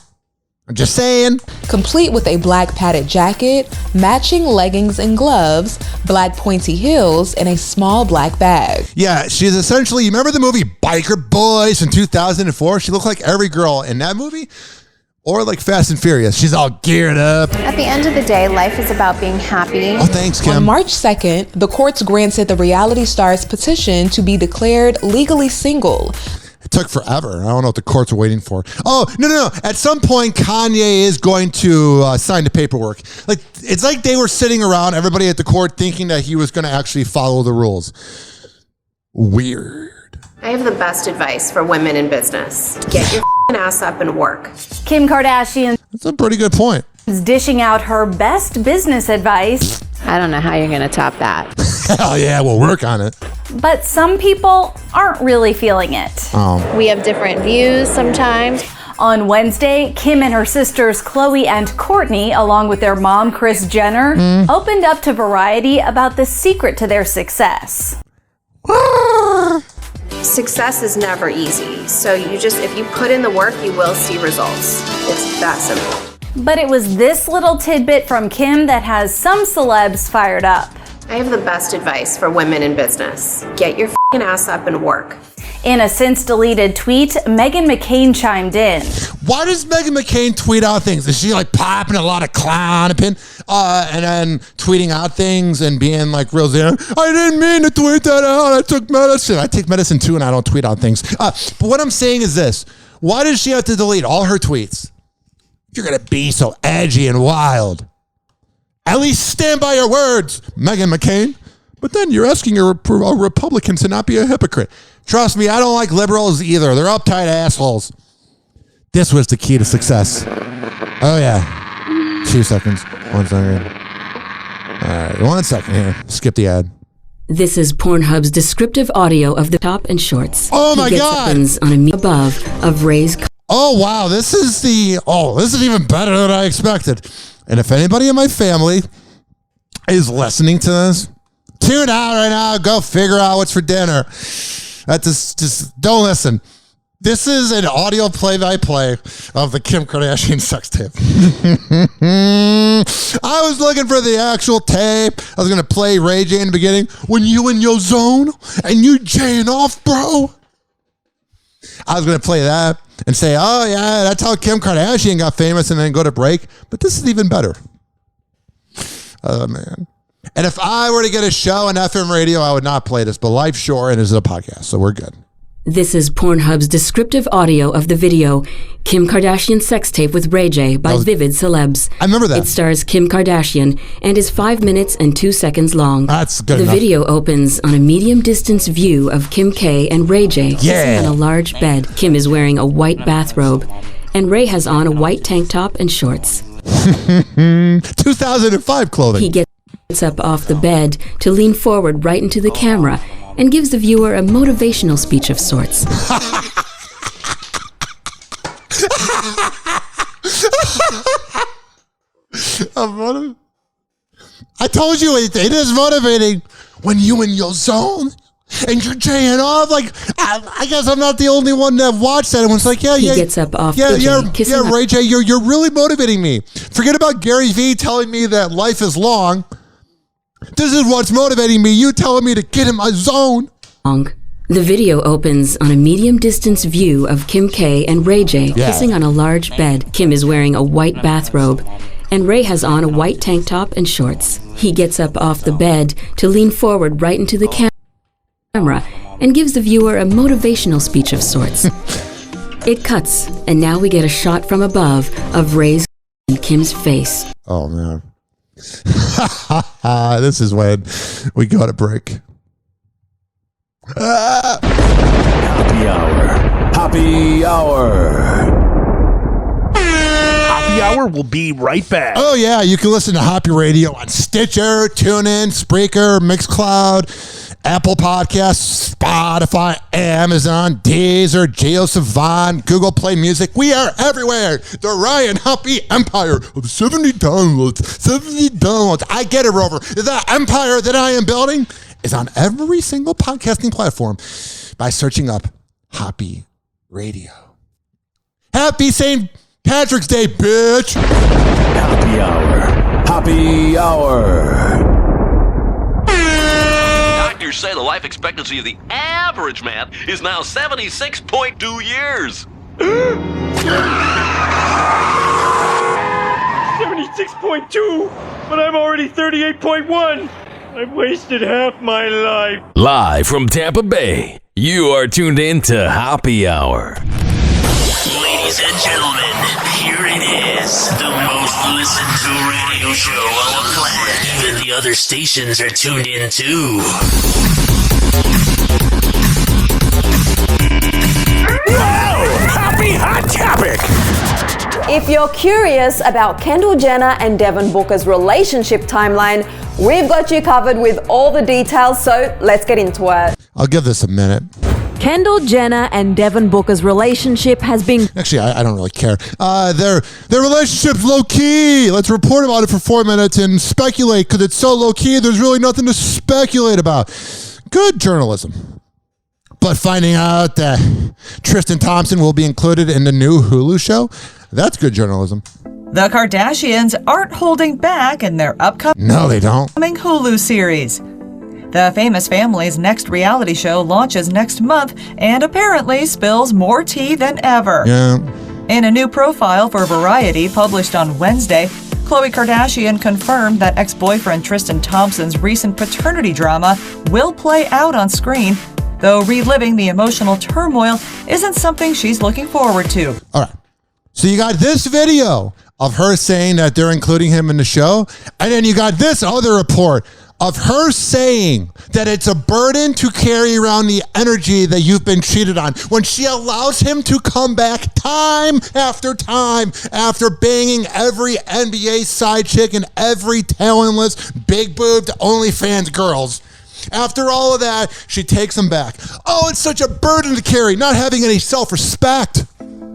I'm just saying. Complete with a black padded jacket, matching leggings and gloves, black pointy heels, and a small black bag. Yeah, she's essentially, you remember the movie Biker Boys in 2004? She looked like every girl in that movie. Or like Fast and Furious. She's all geared up. At the end of the day, life is about being happy. Oh, thanks, Kim. On March 2nd, the courts granted the reality star's petition to be declared legally single. It took forever. I don't know what the courts are waiting for. Oh, no. At some point, Kanye is going to sign the paperwork. Like, it's like they were sitting around, everybody at the court, thinking that he was going to actually follow the rules. Weird. I have the best advice for women in business. Get your ass up and work. Kim Kardashian. That's a pretty good point. Is dishing out her best business advice. I don't know how you're going to top that. Hell yeah, we'll work on it. But some people aren't really feeling it. Oh. We have different views sometimes. On Wednesday, Kim and her sisters Khloe and Kourtney, along with their mom Kris Jenner, opened up to Variety about the secret to their success. Success is never easy. So if you put in the work, you will see results. It's that simple. But it was this little tidbit from Kim that has some celebs fired up. I have the best advice for women in business. Get your ass up and work. In a since-deleted tweet, Meghan McCain chimed in. Why does Meghan McCain tweet out things? Is she like popping a lot of clonopin and then tweeting out things and being like real zen? I didn't mean to tweet that out. I took medicine. I take medicine too and I don't tweet out things. But what I'm saying is this. Why does she have to delete all her tweets? If you're going to be so edgy and wild, at least stand by your words, Meghan McCain. But then you're asking a Republican to not be a hypocrite. Trust me, I don't like liberals either. They're uptight assholes. This was the key to success. Oh, yeah. 2 seconds. 1 second. All right, 1 second here. Skip the ad. This is Pornhub's descriptive audio of the top and shorts. Oh my God! Opens on a above of Ray's. Oh wow, this is even better than I expected. And if anybody in my family is listening to this, tune out right now. Go figure out what's for dinner. Just don't listen. This is an audio play-by-play of the Kim Kardashian sex tape. I was looking for the actual tape. I was going to play Ray J in the beginning. When you in your zone and you jaying off, bro. I was going to play that and say, oh, yeah, that's how Kim Kardashian got famous, and then go to break. But this is even better. Oh, man. And if I were to get a show on FM radio, I would not play this. But life's short, and this is a podcast, so we're good. This is Pornhub's descriptive audio of the video Kim Kardashian sex tape with Ray J by Vivid Celebs. I remember that. It stars Kim Kardashian and is 5 minutes and 2 seconds long. That's good The enough. video opens on a medium distance view of Kim K and Ray J kissing on a large bed. Kim is wearing a white bathrobe and Ray has on a white tank top and shorts. 2005 clothing. He gets up off the bed to lean forward right into the camera and gives the viewer a motivational speech of sorts. I told you it is motivating when you in your zone and you're jaying off. Like, I guess I'm not the only one that watched that. And was like, He gets up off the bed, kissing up. Ray J, you're really motivating me. Forget about Gary Vee telling me that life is long. This is what's motivating me. You telling me to get in my zone. The video opens on a medium distance view of Kim K and Ray J kissing on a large bed. Kim is wearing a white bathrobe and Ray has on a white tank top and shorts. He gets up off the bed to lean forward right into the camera and gives the viewer a motivational speech of sorts. It cuts, and now we get a shot from above of Ray's and Kim's face. Oh, man. This is when we go to break. Happy Hour. Happy Hour. Hoppe Hour will be right back. Oh, yeah. You can listen to Hoppe Radio on Stitcher, TuneIn, Spreaker, Mixcloud, Apple Podcasts, Spotify, Amazon, Deezer, JioSavan, Google Play Music. We are everywhere. The Ryan Hoppe Empire of 70 downloads. 70 downloads. I get it, Rover. The empire that I am building is on every single podcasting platform by searching up Hoppe Radio. Happy St. Patrick's Day, bitch. Happy Hour. Happy Hour. Doctors say the life expectancy of the average man is now 76.2 years. 76.2, but I'm already 38.1. I've wasted half my life. Live from Tampa Bay, you are tuned in to Hoppe Hour. Ladies and gentlemen, here it is, the most listened to radio show on the planet. Even the other stations are tuned in too. Wow! Happy Hot Topic! If you're curious about Kendall Jenner and Devin Booker's relationship timeline, we've got you covered with all the details, so let's get into it. I'll give this a minute. Kendall Jenner and Devin Booker's relationship has been... Actually, I don't really care. Their relationship's low-key. Let's report about it for 4 minutes and speculate, because it's so low-key, there's really nothing to speculate about. Good journalism. But finding out that Tristan Thompson will be included in the new Hulu show, that's good journalism. The Kardashians aren't holding back in their upcoming Hulu series. The famous family's next reality show launches next month and apparently spills more tea than ever. Yeah. In a new profile for Variety published on Wednesday, Khloe Kardashian confirmed that ex-boyfriend Tristan Thompson's recent paternity drama will play out on screen, though reliving the emotional turmoil isn't something she's looking forward to. All right. So you got this video of her saying that they're including him in the show, and then you got this other report of her saying that it's a burden to carry around the energy that you've been cheated on, when she allows him to come back time after banging every NBA side chick and every talentless, big-boobed OnlyFans girls. After all of that, she takes him back. Oh, it's such a burden to carry, not having any self-respect.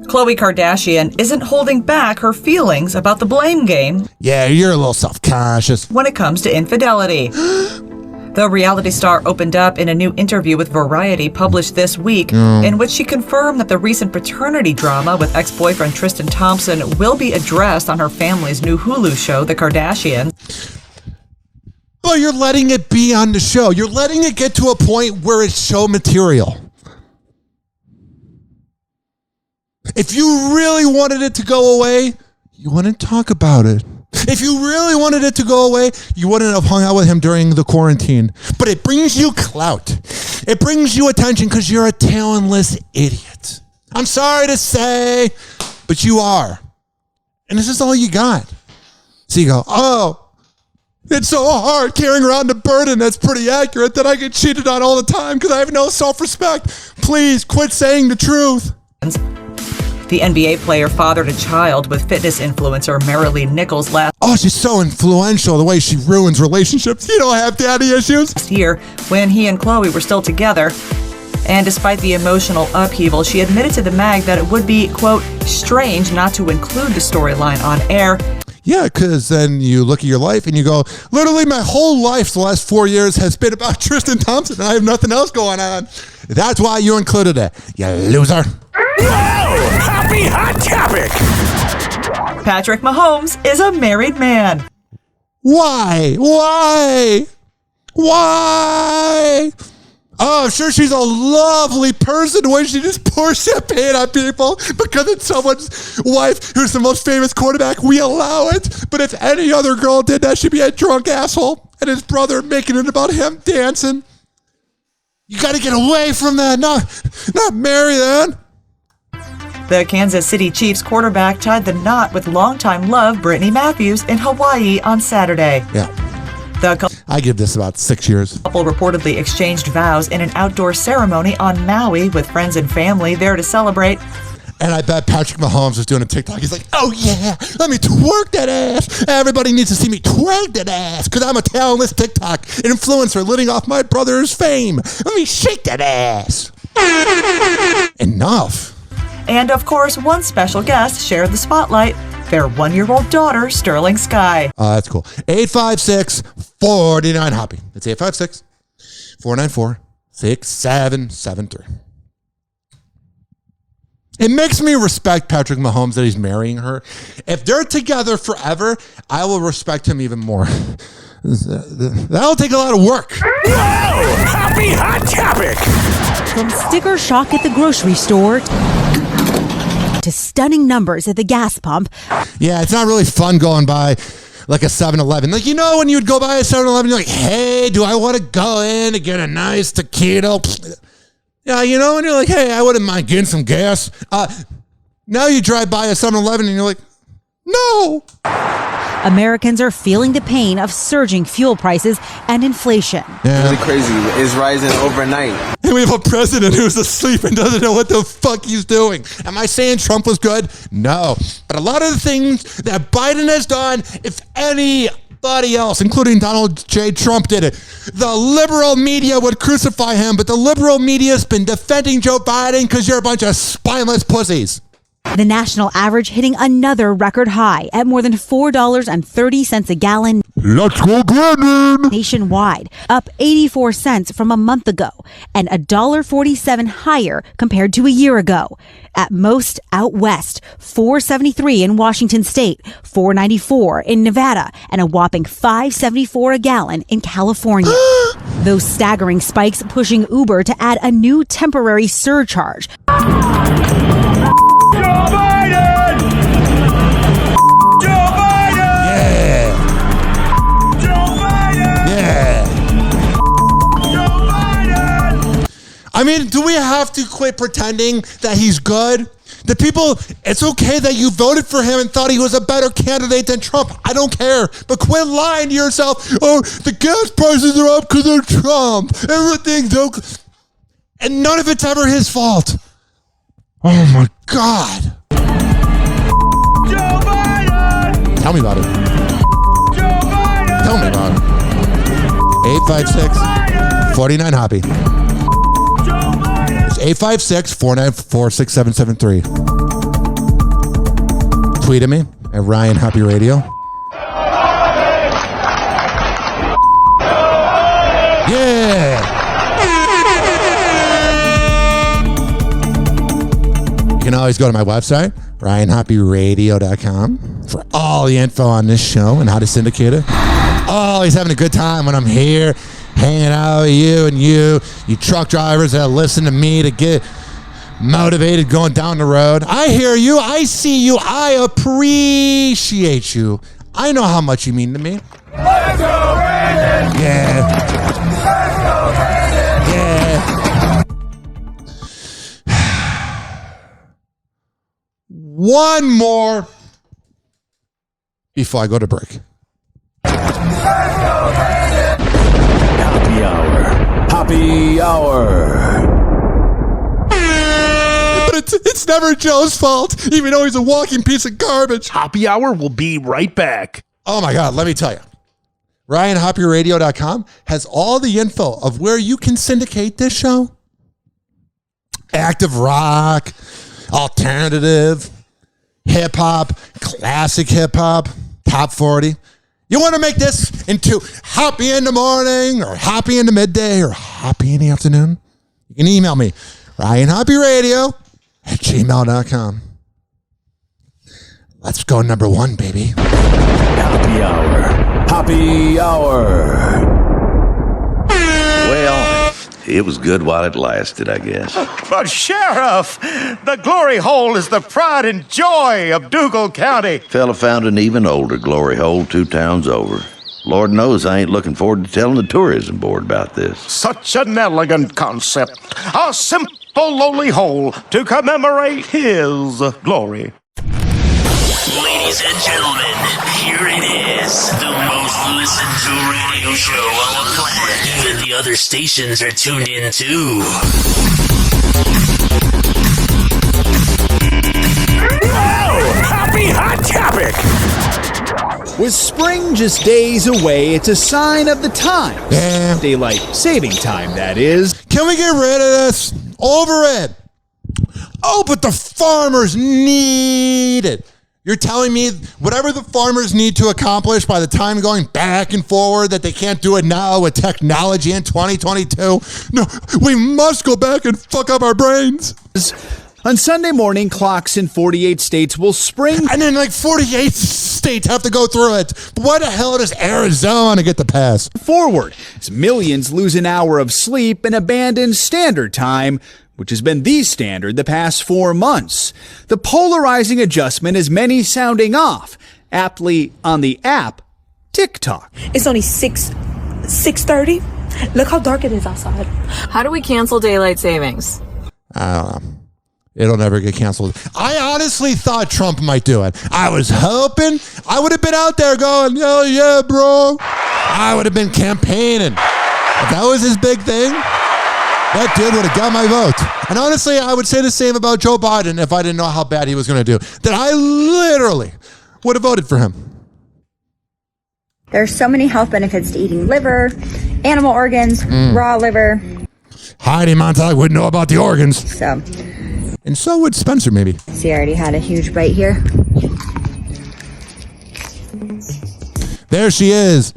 Khloe Kardashian isn't holding back her feelings about the blame game. Yeah, you're a little self-conscious. When it comes to infidelity. The reality star opened up in a new interview with Variety published this week, in which she confirmed that the recent paternity drama with ex-boyfriend Tristan Thompson will be addressed on her family's new Hulu show, The Kardashians. Well, you're letting it be on the show. You're letting it get to a point where it's show material. If you really wanted it to go away, you wouldn't talk about it. If you really wanted it to go away, you wouldn't have hung out with him during the quarantine. But it brings you clout. It brings you attention because you're a talentless idiot. I'm sorry to say, but you are. And this is all you got. So you go, oh, it's so hard carrying around the burden. That's pretty accurate that I get cheated on all the time because I have no self-respect. Please quit saying the truth. The NBA player fathered a child with fitness influencer Marilee Nichols last she's so influential, the way she ruins relationships. You don't have daddy issues. Year when he and Khloe were still together. And despite the emotional upheaval, she admitted to the mag that it would be, quote, strange not to include the storyline on air. Yeah, because then you look at your life and you go, literally my whole life the last 4 years has been about Tristan Thompson and I have nothing else going on. That's why you included it, you loser. Whoa! Happy hot topic! Patrick Mahomes is a married man. Why? Oh, I'm sure she's a lovely person the way she just pours champagne on people because it's someone's wife who's the most famous quarterback. We allow it. But if any other girl did that, she'd be a drunk asshole. And his brother making it about him dancing. You got to get away from that. Not marry that. The Kansas City Chiefs quarterback tied the knot with longtime love Brittany Matthews in Hawaii on Saturday. Yeah. I give this about 6 years. The couple reportedly exchanged vows in an outdoor ceremony on Maui with friends and family there to celebrate. And I bet Patrick Mahomes was doing a TikTok. He's like, oh yeah, let me twerk that ass. Everybody needs to see me twerk that ass because I'm a talentless TikTok influencer living off my brother's fame. Let me shake that ass. Enough. And of course, one special guest shared the spotlight, their 1-year-old daughter, Sterling Sky. That's cool. 856-49-HOPPE. That's 856-494-6773. It makes me respect Patrick Mahomes that he's marrying her. If they're together forever, I will respect him even more. That'll take a lot of work. Whoa! Happy hot topic! From sticker shock at the grocery store to stunning numbers at the gas pump. Yeah, it's not really fun going by like a 7-Eleven. Like, you know, when you'd go by a 7-Eleven, you're like, hey, do I want to go in and get a nice taquito? Yeah, you know, and you're like, hey, I wouldn't mind getting some gas. Now you drive by a 7-Eleven and you're like, no. Americans are feeling the pain of surging fuel prices and inflation. Yeah. Really crazy. It's rising overnight. And we have a president who's asleep and doesn't know what the fuck he's doing. Am I saying Trump was good? No. But a lot of the things that Biden has done, if anybody else, including Donald J. Trump, did it, the liberal media would crucify him, but the liberal media has been defending Joe Biden because you're a bunch of spineless pussies. The national average hitting another record high at more than $4.30 a gallon. Let's go grinding! Nationwide, up 84 cents from a month ago and $1.47 higher compared to a year ago. At most out west, $4.73 in Washington State, $4.94 in Nevada, and a whopping $5.74 a gallon in California. Those staggering spikes pushing Uber to add a new temporary surcharge. Joe Biden! Joe Biden! Yeah! Joe Biden! Yeah! Joe Biden! I mean, do we have to quit pretending that he's good? The people, it's okay that you voted for him and thought he was a better candidate than Trump. I don't care. But quit lying to yourself. Oh, the gas prices are up because of Trump. Everything's okay. And none of it's ever his fault. Oh, my God. Joe Biden! Tell me about it. Joe Biden! Tell me about it. 856-49 Hoppe. It's 856-494-6773. Tweet at me at Ryan Hoppe Radio. Yeah! You can always go to my website, RyanHoppeRadio.com, for all the info on this show and how to syndicate it. Always having a good time when I'm here, hanging out with you truck drivers that listen to me to get motivated going down the road. I hear you. I see you. I appreciate you. I know how much you mean to me. Let's go, Brandon! Yeah. Let's go, Brandon! Yeah. One more before I go to break. Hoppe Hour. Hoppe Hour. But it's never Joe's fault, even though he's a walking piece of garbage. Hoppe Hour will be right back. Oh my God, let me tell you. RyanHoppeRadio.com has all the info of where you can syndicate this show. Active rock, alternative, hip-hop, classic hip-hop, top 40. You want to make this into Hoppe in the morning or Hoppe in the midday or Hoppe in the afternoon? You can email me, RyanHoppeRadio@gmail.com. Let's go number one, baby. Hoppe Hour. Hoppe Hour. Well, it was good while it lasted, I guess. But Sheriff, the glory hole is the pride and joy of Dougal County. Fella found an even older glory hole 2 towns over. Lord knows I ain't looking forward to telling the tourism board about this. Such an elegant concept. A simple, lowly hole to commemorate his glory. Ladies and gentlemen, here it is. The most listened to radio show on the planet. Even the other stations are tuned in too. Happy Hot Topic! With spring just days away, it's a sign of the times. Yeah. Daylight saving time, that is. Can we get rid of this? Over it. Oh, but the farmers need it. You're telling me whatever the farmers need to accomplish by the time going back and forward that they can't do it now with technology in 2022? No, we must go back and fuck up our brains. On Sunday morning, clocks in 48 states will spring. And then like 48 states have to go through it. But why the hell does Arizona get the pass? Forward, as millions lose an hour of sleep and abandon standard time, which has been the standard the past 4 months. The polarizing adjustment has many sounding off, aptly on the app TikTok. It's only 6:30. Look how dark it is outside. How do we cancel daylight savings? I don't know. It'll never get canceled. I honestly thought Trump might do it. I was hoping I would have been out there going, oh yeah, bro. I would have been campaigning. If that was his big thing, that dude would have got my vote. And honestly, I would say the same about Joe Biden if I didn't know how bad he was going to do. That I literally would have voted for him. There's so many health benefits to eating liver, animal organs, raw liver. Heidi Montag would know about the organs. So. And so would Spencer, maybe. See, I already had a huge bite here. There she is.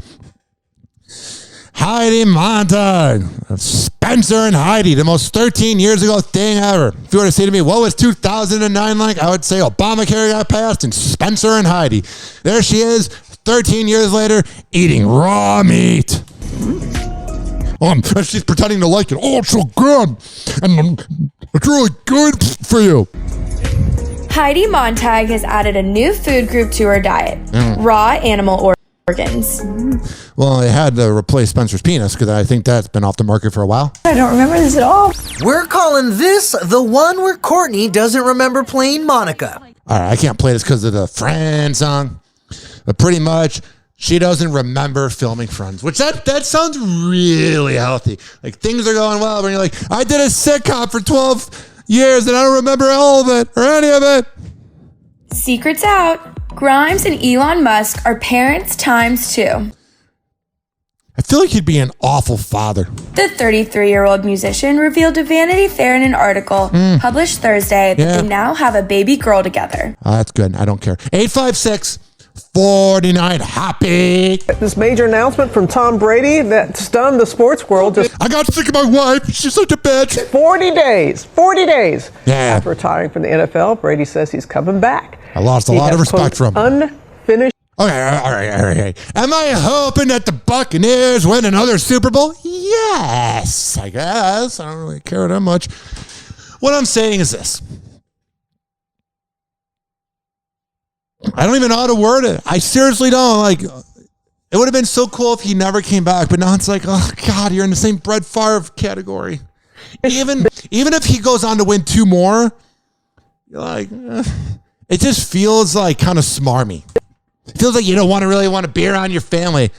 Heidi Montag. Spencer and Heidi, the most 13 years ago thing ever. If you were to say to me, what was 2009 like? I would say Obamacare got passed and Spencer and Heidi. There she is, 13 years later, eating raw meat. She's pretending to like it. Oh, it's so good. And it's really good for you. Heidi Montag has added a new food group to her diet. Raw animal organs. Well, they had to replace Spencer's penis because I think that's been off the market for a while. I don't remember this at all. We're calling this the one where Courtney doesn't remember playing Monica. All right, I can't play this because of the Friends song, but pretty much she doesn't remember filming Friends, which that sounds really healthy. Like things are going well, but you're like, I did a sitcom for 12 years and I don't remember all of it or any of it. Secret's out. Grimes and Elon Musk are parents times 2. I feel like he'd be an awful father. The 33-year-old musician revealed to Vanity Fair in an article published Thursday that they now have a baby girl together. Oh, that's good. I don't care. 856-49 happy. This major announcement from Tom Brady that stunned the sports world. I got sick of my wife. She's such a bitch. 40 days. Yeah. After retiring from the NFL, Brady says he's coming back. I lost a lot of respect from him. Unfinished. Okay, all right. Am I hoping that the Buccaneers win another Super Bowl? Yes, I guess. I don't really care that much. What I'm saying is this. I don't even know how to word it. I seriously don't. Like, it would have been so cool if he never came back, but now it's like, oh, God, you're in the same Brett Favre category. Even if he goes on to win 2 more, you're like, it just feels like kind of smarmy. It feels like you don't really want to be around your family.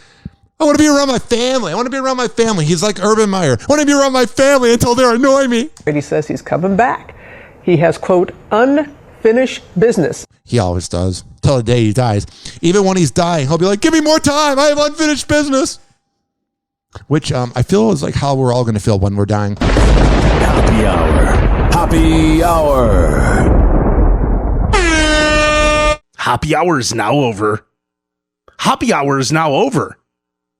I want to be around my family. He's like Urban Meyer. I want to be around my family until they annoy me. Brady says he's coming back. He has, quote, unfinished business. He always does. Till the day he dies. Even when he's dying, he'll be like, give me more time. I have unfinished business. Which I feel is like how we're all going to feel when we're dying. Happy Hour. Happy Hour. Happy Hour is now over. Happy Hour is now over.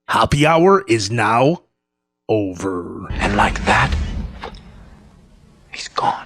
Happy Hour is now over. And like that, he's gone.